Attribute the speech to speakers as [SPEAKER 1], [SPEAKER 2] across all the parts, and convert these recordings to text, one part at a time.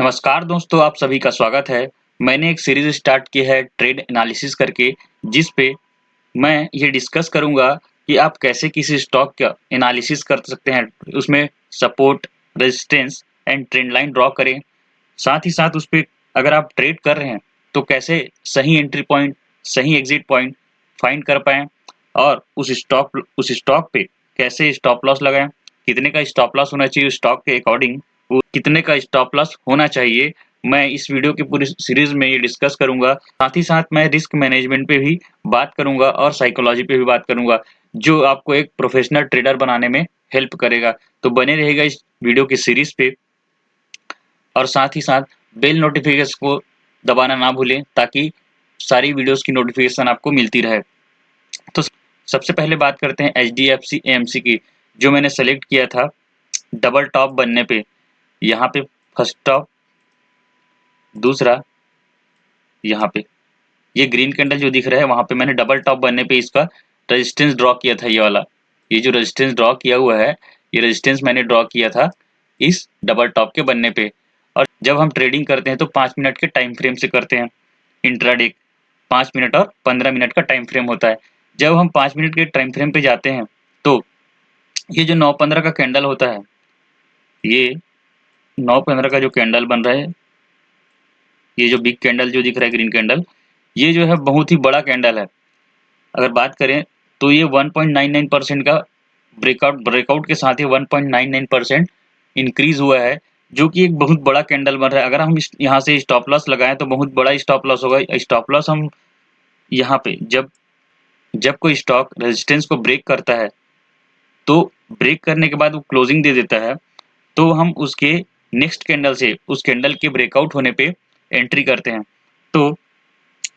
[SPEAKER 1] नमस्कार दोस्तों, आप सभी का स्वागत है। मैंने एक सीरीज़ स्टार्ट की है ट्रेड एनालिसिस करके, जिस पे मैं ये डिस्कस करूँगा कि आप कैसे किसी स्टॉक का एनालिसिस कर सकते हैं। उसमें support, resistance and trend line draw करें। साथ ही साथ उस पे अगर आप ट्रेड कर रहे हैं, तो कैसे सही एंट्री पॉइंट, सही एग्ज़िट पॉइंट फाइंड कर पाएँ और उस स्टॉक पे कैसे स्टॉप लॉस लगाएँ, कितने का स्टॉप लॉस होना चाहिए उस स्टॉक के अकॉर्डिंग, वो कितने का स्टॉप लॉस होना चाहिए, मैं इस वीडियो की पूरी सीरीज़ में ये डिस्कस करूँगा। साथ ही साथ मैं रिस्क मैनेजमेंट पे भी बात करूँगा और साइकोलॉजी पे भी बात करूँगा, जो आपको एक प्रोफेशनल ट्रेडर बनाने में हेल्प करेगा। तो बने रहिएगा इस वीडियो की सीरीज़ पे और साथ ही साथ बेल नोटिफिकेशन को दबाना ना भूलें, ताकि सारी वीडियोज़ की नोटिफिकेशन आपको मिलती रहे। तो सबसे पहले बात करते हैं एचडीएफसी एएमसी की, जो मैंने सेलेक्ट किया था डबल टॉप बनने पे। यहाँ पे फर्स्ट टॉप, दूसरा यहाँ पे ये ग्रीन कैंडल जो दिख रहा है, वहां पे मैंने डबल टॉप बनने पे इसका रेजिस्टेंस ड्रॉ किया था। ये वाला, ये जो रेजिस्टेंस ड्रॉ किया हुआ है, ये रेजिस्टेंस मैंने ड्रॉ किया था इस डबल टॉप के बनने पे। और जब हम ट्रेडिंग करते हैं तो 5 मिनट के टाइम फ्रेम से करते हैं इंट्राडे। 5 मिनट और 15 मिनट का टाइम फ्रेम होता है। जब हम 5 मिनट के टाइम फ्रेम पे जाते हैं, तो ये जो 9:15 का कैंडल होता है, ये 9:15 का जो कैंडल बन रहा है, ये जो बिग कैंडल जो दिख रहा है ग्रीन कैंडल, ये जो है बहुत ही बड़ा कैंडल है। अगर बात करें तो ये 1.99% का ब्रेकआउट के साथ ही 1.99% इंक्रीज हुआ है, जो कि एक बहुत बड़ा कैंडल बन रहा है। अगर हम यहाँ से स्टॉप लॉस लगाएं तो बहुत बड़ा स्टॉप लॉस होगा। स्टॉप लॉस हम यहाँ पे जब जब कोई स्टॉक रेजिस्टेंस को ब्रेक करता है, तो ब्रेक करने के बाद वो क्लोजिंग दे देता है, तो हम उसके नेक्स्ट कैंडल से उस कैंडल के ब्रेकआउट होने पे एंट्री करते हैं। तो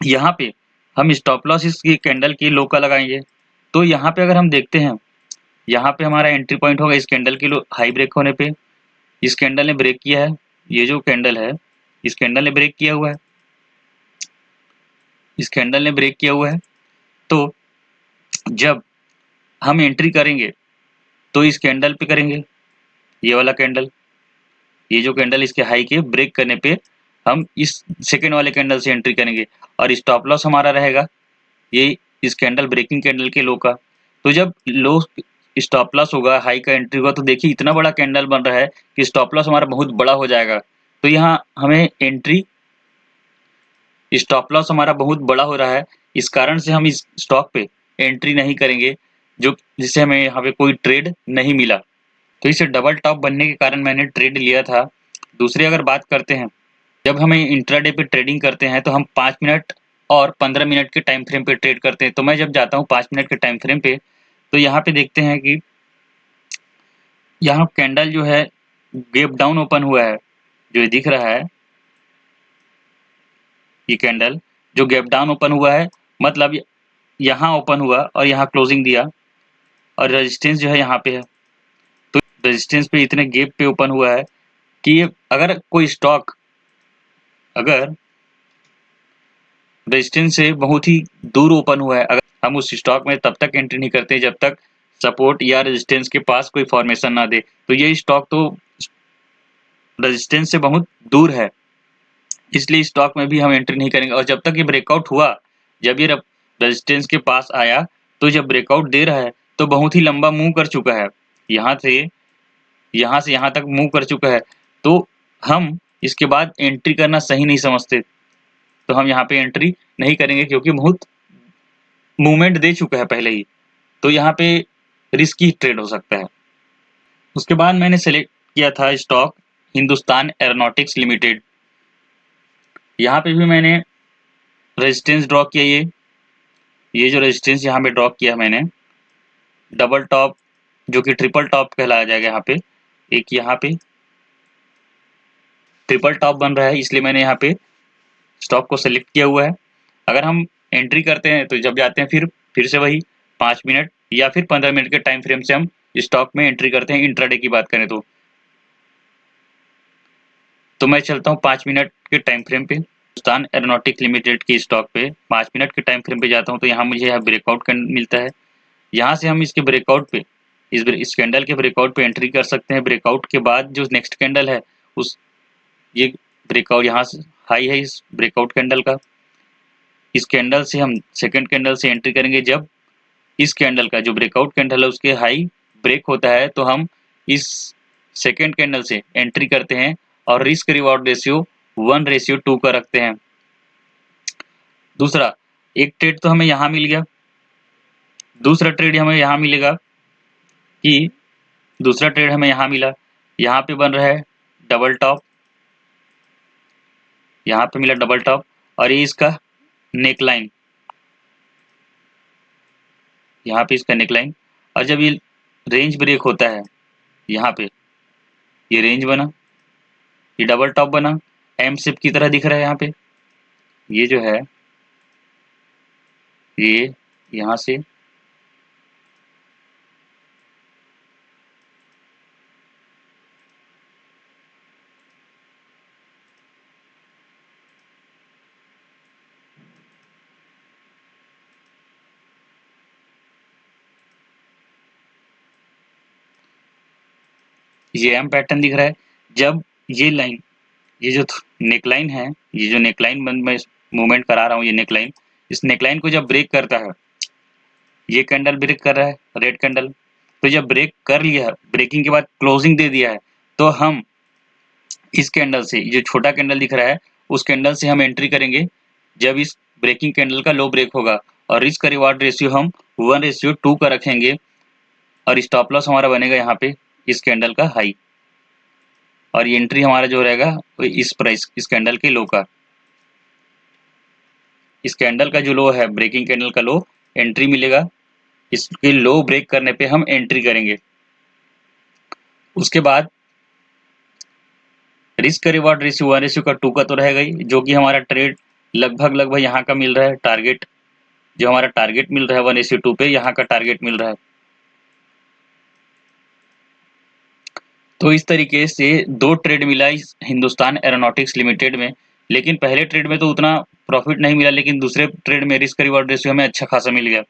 [SPEAKER 1] यहाँ पे हम स्टॉप लॉस इस कैंडल की लो का लगाएंगे। तो यहाँ पे अगर हम देखते हैं, यहाँ पे हमारा एंट्री पॉइंट होगा इस कैंडल की लो हाई ब्रेक होने पे। इस कैंडल ने ब्रेक किया है, ये जो कैंडल है, इस कैंडल ने ब्रेक किया हुआ है, इस कैंडल ने ब्रेक किया हुआ है। तो जब हम एंट्री करेंगे तो इस कैंडल पे करेंगे, ये वाला कैंडल, ये जो कैंडल इसके हाई के ब्रेक करने पे हम इस सेकेंड वाले कैंडल से एंट्री करेंगे और स्टॉप लॉस हमारा रहेगा ये इस कैंडल ब्रेकिंग कैंडल के लो का। तो जब लो स्टॉप लॉस होगा, हाई का एंट्री होगा, तो देखिए इतना बड़ा कैंडल बन रहा है कि स्टॉप लॉस हमारा बहुत बड़ा हो जाएगा। तो यहाँ हमें एंट्री, स्टॉप लॉस हमारा बहुत बड़ा हो रहा है, इस कारण से हम इस स्टॉक पे एंट्री नहीं करेंगे, जो जिससे हमें यहाँ पे कोई ट्रेड नहीं मिला। तो इसे डबल टॉप बनने के कारण मैंने ट्रेड लिया था। दूसरी अगर बात करते हैं, जब हमें इंट्राडे पे ट्रेडिंग करते हैं तो हम 5 मिनट और 15 मिनट के टाइम फ्रेम पे ट्रेड करते हैं। तो मैं जब जाता हूँ 5 मिनट के टाइम फ्रेम पे, तो यहाँ पे देखते हैं कि यहाँ कैंडल जो है गैप डाउन ओपन हुआ है, जो ये दिख रहा है, ये कैंडल जो गैप डाउन ओपन हुआ है, मतलब यहाँ ओपन हुआ और यहाँ क्लोजिंग दिया और रेजिस्टेंस जो है यहाँ पे है। तो रेजिस्टेंस पे इतने गैप पे ओपन हुआ है कि अगर कोई स्टॉक अगर रेजिस्टेंस से बहुत ही दूर ओपन हुआ है, अगर हम उस स्टॉक में तब तक एंट्री नहीं करते जब तक सपोर्ट या रेजिस्टेंस के पास कोई फॉर्मेशन ना दे। तो ये स्टॉक तो रेजिस्टेंस से बहुत दूर है, इसलिए स्टॉक में भी हम एंट्री नहीं करेंगे। और जब तक ये ब्रेकआउट हुआ, जब ये रेजिस्टेंस के पास आया, तो जब ब्रेकआउट दे रहा है तो बहुत ही लंबा मूव कर चुका है, यहाँ से यहाँ तक मूव कर चुका है। तो हम इसके बाद एंट्री करना सही नहीं समझते, तो हम यहाँ पे एंट्री नहीं करेंगे, क्योंकि बहुत मूवमेंट दे चुका है पहले ही। तो यहाँ पे रिस्की ट्रेड हो सकता है। उसके बाद मैंने सेलेक्ट किया था स्टॉक हिंदुस्तान एरोनॉटिक्स लिमिटेड। यहाँ पे भी मैंने रेजिस्टेंस ड्रॉ किया, ये जो रेजिस्टेंस यहाँ पे ड्रॉ किया मैंने, डबल टॉप जो कि ट्रिपल टॉप कहलाया जाएगा। यहाँ पे एक यहाँ पे ट्रिपल टॉप बन रहा है, इसलिए मैंने यहाँ पे स्टॉक को सेलेक्ट किया हुआ है। अगर हम एंट्री करते हैं तो जब जाते हैं फिर से वही 5 मिनट या फिर 15 मिनट के टाइम फ्रेम से हम स्टॉक में एंट्री करते हैं। इंट्राडे की बात करें तो मैं चलता हूँ 5 मिनट के टाइम फ्रेम पे, हिंदुस्तान एरोनॉटिक लिमिटेड की स्टॉक पे 5 मिनट के टाइम फ्रेम पे जाता हूँ, तो यहाँ मुझे यहाँ ब्रेकआउट मिलता है। यहाँ से हम इसके ब्रेकआउट पे, इस कैंडल के ब्रेकआउट पे एंट्री कर सकते हैं। ब्रेकआउट के बाद जो नेक्स्ट कैंडल है, उस ये ब्रेकआउट यहाँ से हाई है इस ब्रेकआउट कैंडल का। इस कैंडल से हम सेकंड कैंडल से एंट्री करेंगे। जब इस कैंडल का जो ब्रेकआउट कैंडल है उसके हाई ब्रेक होता है तो हम इस सेकंड कैंडल से एंट्री करते हैं और रिस्क रिवॉर्ड रेशियो 1:2 का रखते हैं। दूसरा एक ट्रेड तो हमें यहाँ मिल गया। दूसरा ट्रेड हमें यहाँ मिलेगा कि दूसरा ट्रेड हमें यहाँ मिला, यहाँ पे बन रहा है डबल टॉप, यहाँ पे मिला डबल टॉप और ये इसका नेकलाइन, यहाँ पे इसका नेकलाइन। और जब ये रेंज ब्रेक होता है यहाँ पे ये रेंज बना, ये डबल टॉप बना, एम शेप की तरह दिख रहा है यहाँ पे। ये जो है ये यहाँ से ये एम पैटर्न दिख रहा है। जब ये लाइन, ये जो नेकलाइन है, ये जो नेकलाइन मैं मूवमेंट करा रहा हूँ, ये नेकलाइन, इस नेकलाइन को जब ब्रेक करता है, ये कैंडल ब्रेक कर रहा है रेड कैंडल, तो जब ब्रेक कर लिया, ब्रेकिंग के बाद क्लोजिंग दे दिया है, तो हम इस कैंडल से, जो छोटा कैंडल दिख रहा है उस कैंडल से हम एंट्री करेंगे जब इस ब्रेकिंग कैंडल का लो ब्रेक होगा। और रिस्क का रिवार्ड रेशियो हम 1:2 का रखेंगे और स्टॉप लॉस हमारा बनेगा यहाँ पे इस कैंडल का हाई, और ये एंट्री हमारा जो रहेगा वो इस प्राइस, इस कैंडल के लो का। इस कैंडल का जो लो है, ब्रेकिंग कैंडल का लो, एंट्री मिलेगा, इसके लो ब्रेक करने पे हम एंट्री करेंगे। उसके बाद रिस्क का रिवार्ड रेशियो 1:2 का तो रहेगा ही, जो कि हमारा ट्रेड लगभग यहाँ का मिल रहा है टारगेट, जो हमारा टारगेट मिल रहा है 1:2 पे, यहाँ का टारगेट मिल रहा है। तो इस तरीके से 2 ट्रेड मिला इस हिंदुस्तान एरोनॉटिक्स लिमिटेड में। लेकिन पहले ट्रेड में तो उतना प्रॉफिट नहीं मिला, लेकिन दूसरे ट्रेड में रिस्क रिवॉर्ड रेशियो हमें अच्छा खासा मिल गया।